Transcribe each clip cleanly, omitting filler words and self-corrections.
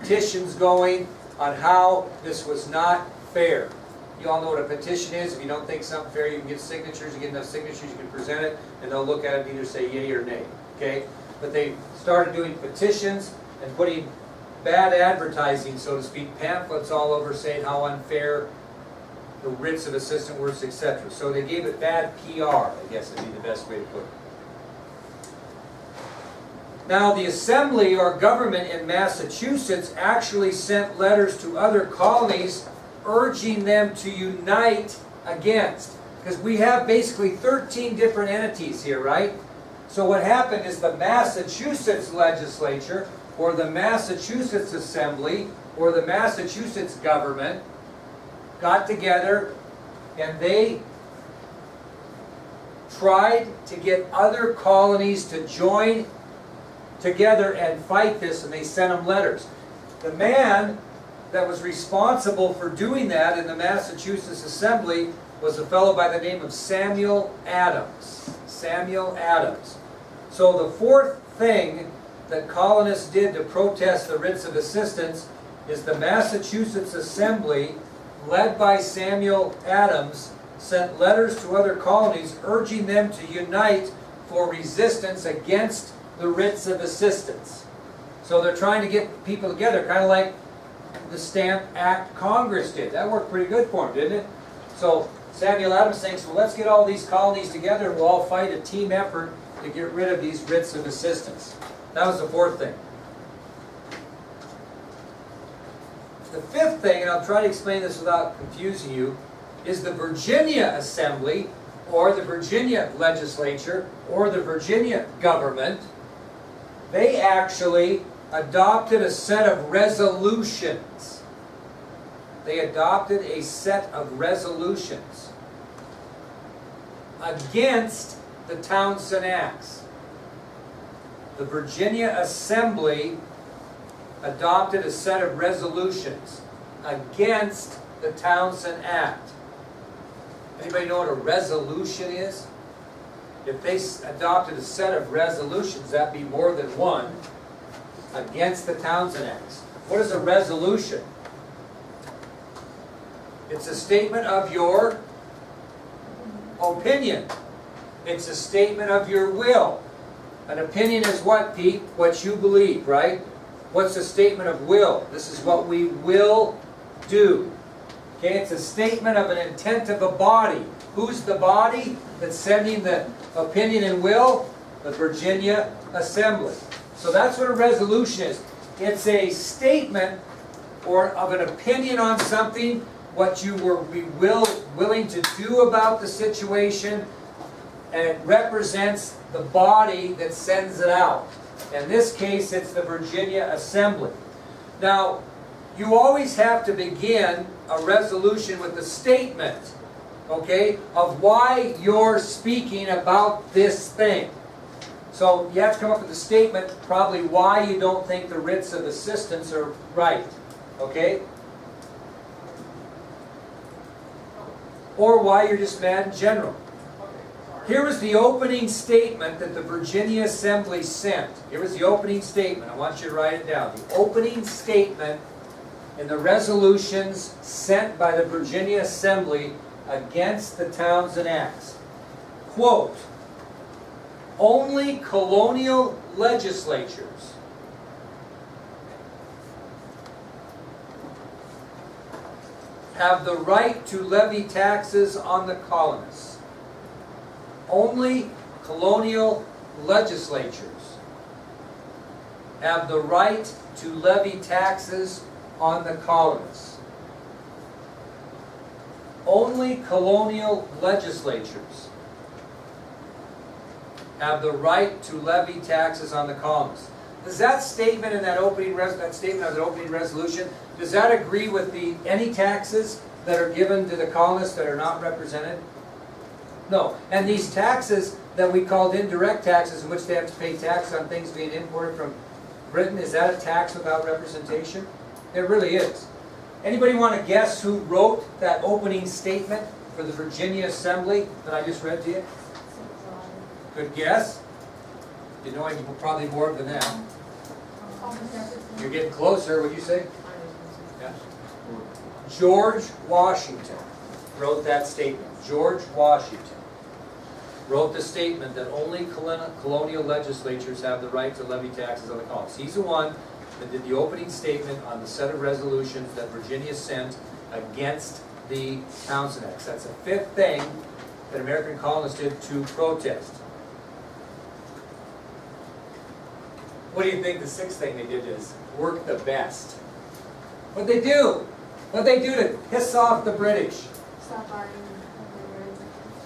petitions going on how this was not fair. You all know what a petition is. If you don't think something fair, you can get signatures. You get enough signatures, you can present it, and they'll look at it and either say yay or nay. Okay? But they started doing petitions and putting bad advertising, so to speak, pamphlets all over saying how unfair the writs of assistant were, etc. So they gave it bad PR, I guess would be the best way to put it. Now, the assembly or government in Massachusetts actually sent letters to other colonies urging them to unite against. Because we have basically 13 different entities here, right? So what happened is the Massachusetts legislature, or the Massachusetts Assembly, or the Massachusetts government got together and they tried to get other colonies to join together and fight this, and they sent them letters. The man that was responsible for doing that in the Massachusetts Assembly was a fellow by the name of Samuel Adams. Samuel Adams. So the fourth thing that colonists did to protest the writs of assistance is the Massachusetts Assembly, led by Samuel Adams, sent letters to other colonies urging them to unite for resistance against the writs of assistance. So they're trying to get people together, kind of like the Stamp Act Congress did. That worked pretty good for them, didn't it? So Samuel Adams thinks, well, let's get all these colonies together and we'll all fight a team effort to get rid of these writs of assistance. That was the fourth thing. The fifth thing, and I'll try to explain this without confusing you, is the Virginia Assembly, or the Virginia Legislature, or the Virginia government. They actually adopted a set of resolutions. They adopted a set of resolutions against the Townshend Acts. The Virginia Assembly adopted a set of resolutions against the Townshend Act. Anybody know what a resolution is? If they adopted a set of resolutions, that'd be more than one, against the Townshend Acts. What is a resolution? It's a statement of your opinion. It's a statement of your will. An opinion is what, Pete? What you believe, right? What's a statement of will? This is what we will do. Okay, it's a statement of an intent of a body. Who's the body that's sending the opinion and will? The Virginia Assembly. So that's what a resolution is. It's a statement or of an opinion on something, what you were willing to do about the situation, and it represents the body that sends it out. In this case, it's the Virginia Assembly. Now, you always have to begin a resolution with a statement, okay, of why you're speaking about this thing. So you have to come up with a statement, probably why you don't think the writs of assistance are right, okay? Or why you're just mad in general. Here was the opening statement that the Virginia Assembly sent. Here was the opening statement. I want you to write it down. The opening statement in the resolutions sent by the Virginia Assembly against the Townshend Acts. Quote, only colonial legislatures have the right to levy taxes on the colonists. Only colonial legislatures have the right to levy taxes on the colonists. Only colonial legislatures have the right to levy taxes on the colonists. Does that statement in that opening resolution, does that agree with any taxes that are given to the colonists that are not represented? No. And these taxes that we called indirect taxes, in which they have to pay tax on things being imported from Britain, is that a tax without representation? It really is. Anybody want to guess who wrote that opening statement for the Virginia Assembly that I just read to you? Good guess. You know, probably more than that. You're getting closer, what'd you say? Yeah. George Washington wrote that statement. George Washington wrote the statement that only colonial legislatures have the right to levy taxes on the colonies. He's the one that did the opening statement on the set of resolutions that Virginia sent against the Townshend Acts. That's the fifth thing that American colonists did to protest. What do you think the sixth thing they did is? Work the best. What'd they do? What'd they do to piss off the British? Stop arguing.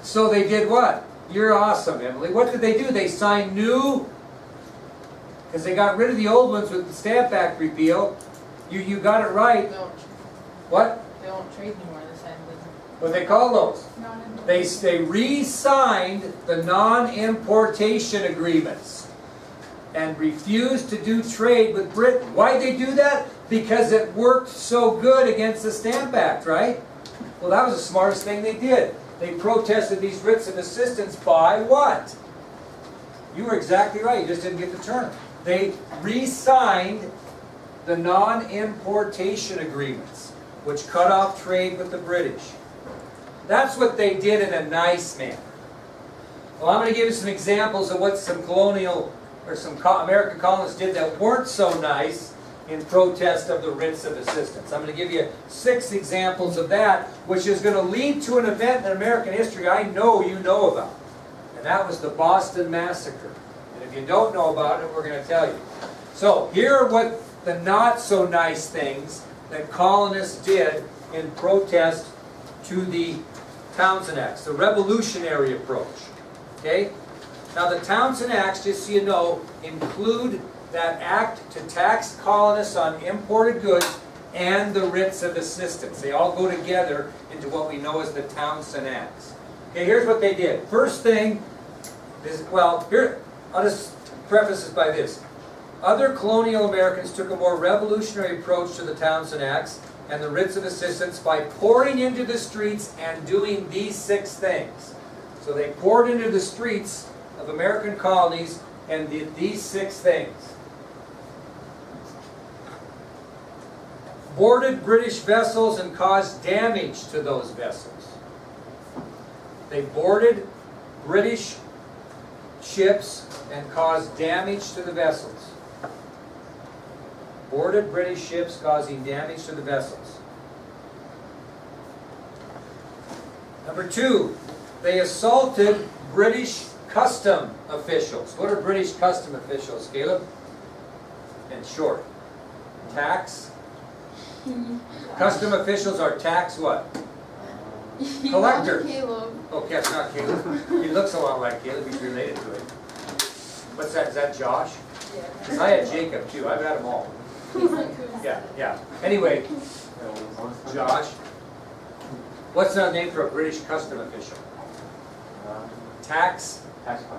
So they did what? You're awesome, Emily. What did they do? They signed new, because they got rid of the old ones with the Stamp Act repeal. You got it right. They don't, What? they don't trade anymore this time. What they call those? Non-importation. They re-signed the non-importation agreements and refused to do trade with Britain. Why'd they do that? Because it worked so good against the Stamp Act, right? Well, that was the smartest thing they did. They protested these writs of assistance by what? You were exactly right, you just didn't get the term. They re-signed the non-importation agreements, which cut off trade with the British. That's what they did in a nice manner. Well, I'm going to give you some examples of what some colonial or some American colonists did that weren't so nice in protest of the writs of assistance. I'm going to give you 6 examples of that, which is going to lead to an event in American history I know you know about. And that was the Boston Massacre. And if you don't know about it, we're going to tell you. So here are what the not so nice things that colonists did in protest to the Townshend Acts, the revolutionary approach. Okay? Now the Townshend Acts, just so you know, include that act to tax colonists on imported goods and the writs of assistance. They all go together into what we know as the Townshend Acts. Okay, here's what they did. First thing is, well, here, I'll just preface this by this. Other colonial Americans took a more revolutionary approach to the Townshend Acts and the writs of assistance by pouring into the streets and doing these 6 things. So they poured into the streets of American colonies and did these 6 things. Boarded British vessels and caused damage to those vessels. They boarded British ships and caused damage to the vessels. Boarded British ships causing damage to the vessels. Number 2, they assaulted British custom officials. What are British custom officials, Caleb? In short, tax. Custom officials are tax what? Collectors. Caleb. Okay, it's not Caleb. He looks a lot like Caleb. He's related to him. What's that? Is that Josh? Because I had Jacob too. I've had them all. Yeah. Anyway, Josh. What's the name for a British custom official? Tax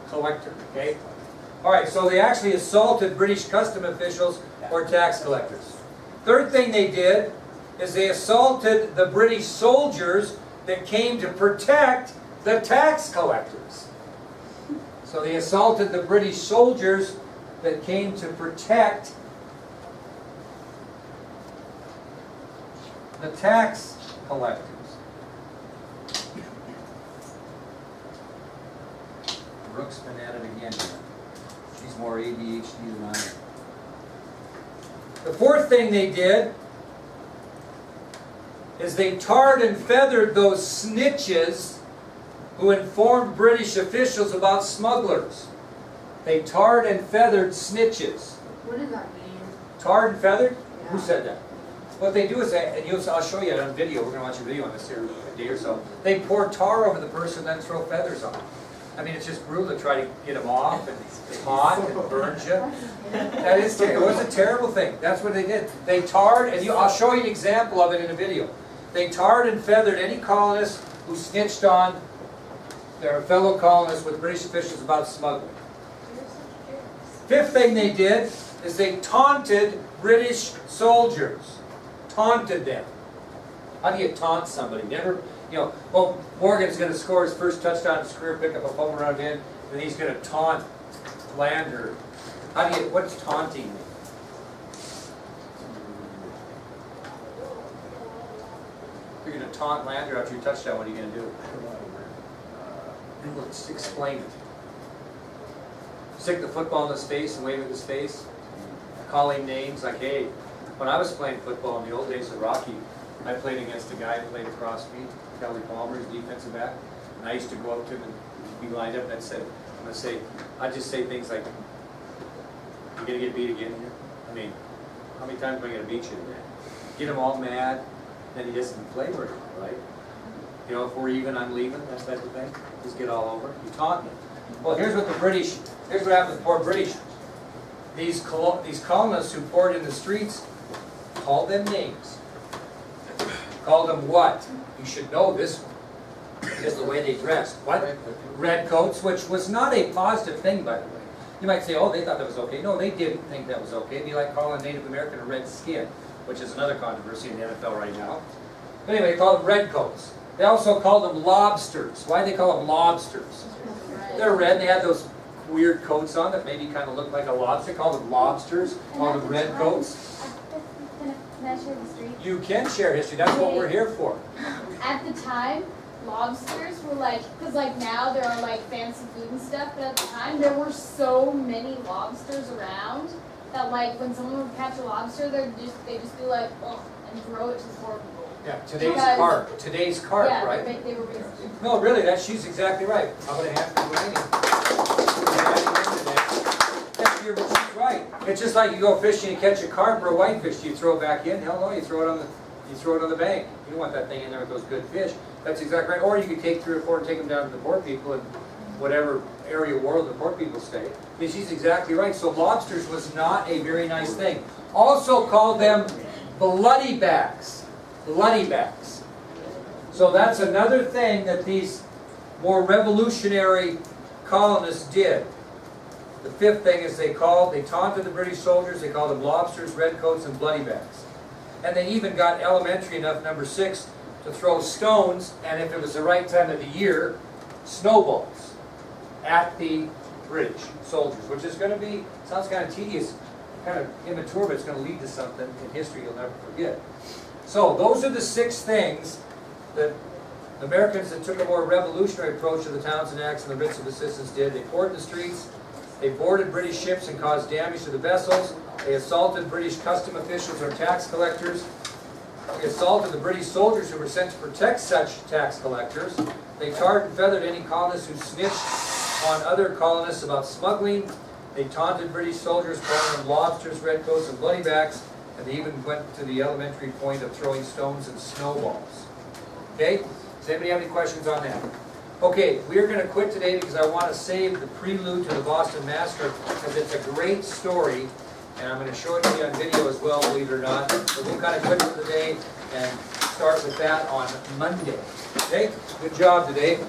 collector. Okay. All right. So they actually assaulted British custom officials or tax collectors. Third thing they did is they assaulted the British soldiers that came to protect the tax collectors. So they assaulted the British soldiers that came to protect the tax collectors. Brooke's been at it again here. She's more ADHD than I am. The fourth thing they did is they tarred and feathered those snitches who informed British officials about smugglers. They tarred and feathered snitches. What does that mean? Tarred and feathered? Yeah. Who said that? What they do is, I'll show you it on video. We're going to watch a video on this here in a day or so. They pour tar over the person and then throw feathers on them. I mean, it's just brutal to try to get them off, and it's hot and it burns you. That is terrible. It was a terrible thing. That's what they did. They tarred, and I'll show you an example of it in a video. They tarred and feathered any colonist who snitched on their fellow colonists with British officials about smuggling. Fifth thing they did is they taunted British soldiers. Taunted them. How do you taunt somebody? Never, well, Morgan's going to score his first touchdown in his career, pick up a phone around in, and he's going to taunt Lander. What's taunting mean? you're gonna taunt Lander after your touchdown, what are you gonna do? Let's explain it. Stick the football in his face and wave at his face. Call him names like, hey, when I was playing football in the old days of Rocky, I played against a guy who played across me, Kelly Palmer, his defensive back. And I used to go up to him and be lined up and I'd just say things like, you gonna get beat again here? I mean, how many times am I gonna beat you today? Get him all mad, then he doesn't play very well, right? You know, if we're even, I'm leaving, that type of thing. Just get all over. You taunt me. Well, here's what happened with the poor British. These colonists who poured in the streets called them names. Called them what? You should know this one. Because the way they dressed. What? Redcoats, which was not a positive thing, by the way. You might say, oh, they thought that was okay. No, they didn't think that was okay. It'd be like calling a Native American a red skin, which is another controversy in the NFL right now. But anyway, they called them redcoats. They also called them lobsters. Why do they call them lobsters? They're red, and they had those weird coats on that maybe kind of look like a lobster. Called them lobsters, called them redcoats. Can I share history? You can share history. That's what we're here for. At the time, lobsters were like, because like now there are like fancy food and stuff, but at the time there were so many lobsters around that like when someone would catch a lobster, they'd just be like, oh, and throw it to the poor people. Yeah, today's carp, Yeah, right? they were basically. No, really, she's exactly right. How about a half to she's right. It's just like you go fishing and catch a carp or a whitefish. Do you throw it back in? Hell no, you throw it on the bank. You don't want that thing in there with those good fish. That's exactly right. Or you could take 3 or 4 and take them down to the poor people in whatever area of the world the poor people stay. I mean, she's exactly right. So lobsters was not a very nice thing. Also called them bloody backs. Bloody backs. So that's another thing that these more revolutionary colonists did. The 5th thing is they taunted the British soldiers. They called them lobsters, redcoats, and bloody backs. And they even got elementary enough, number 6, to throw stones, and if it was the right time of the year, snowballs at the British soldiers, which is going to be, sounds kind of tedious, kind of immature, but it's going to lead to something in history you'll never forget. So those are the 6 things that the Americans that took a more revolutionary approach to the Townshend Acts and the Writs of Assistance did. They poured in the streets, they boarded British ships and caused damage to the vessels, they assaulted British custom officials or tax collectors, they assaulted the British soldiers who were sent to protect such tax collectors, they tarred and feathered any colonists who snitched on other colonists about smuggling, they taunted British soldiers, calling them lobsters, redcoats, and bloody backs, and they even went to the elementary point of throwing stones and snowballs. Okay? Does anybody have any questions on that? Okay, we are going to quit today because I want to save the prelude to the Boston Massacre because it's a great story, and I'm going to show it to you on video as well, believe it or not. So we'll kind of quit for today and start with that on Monday. Okay? Good job today.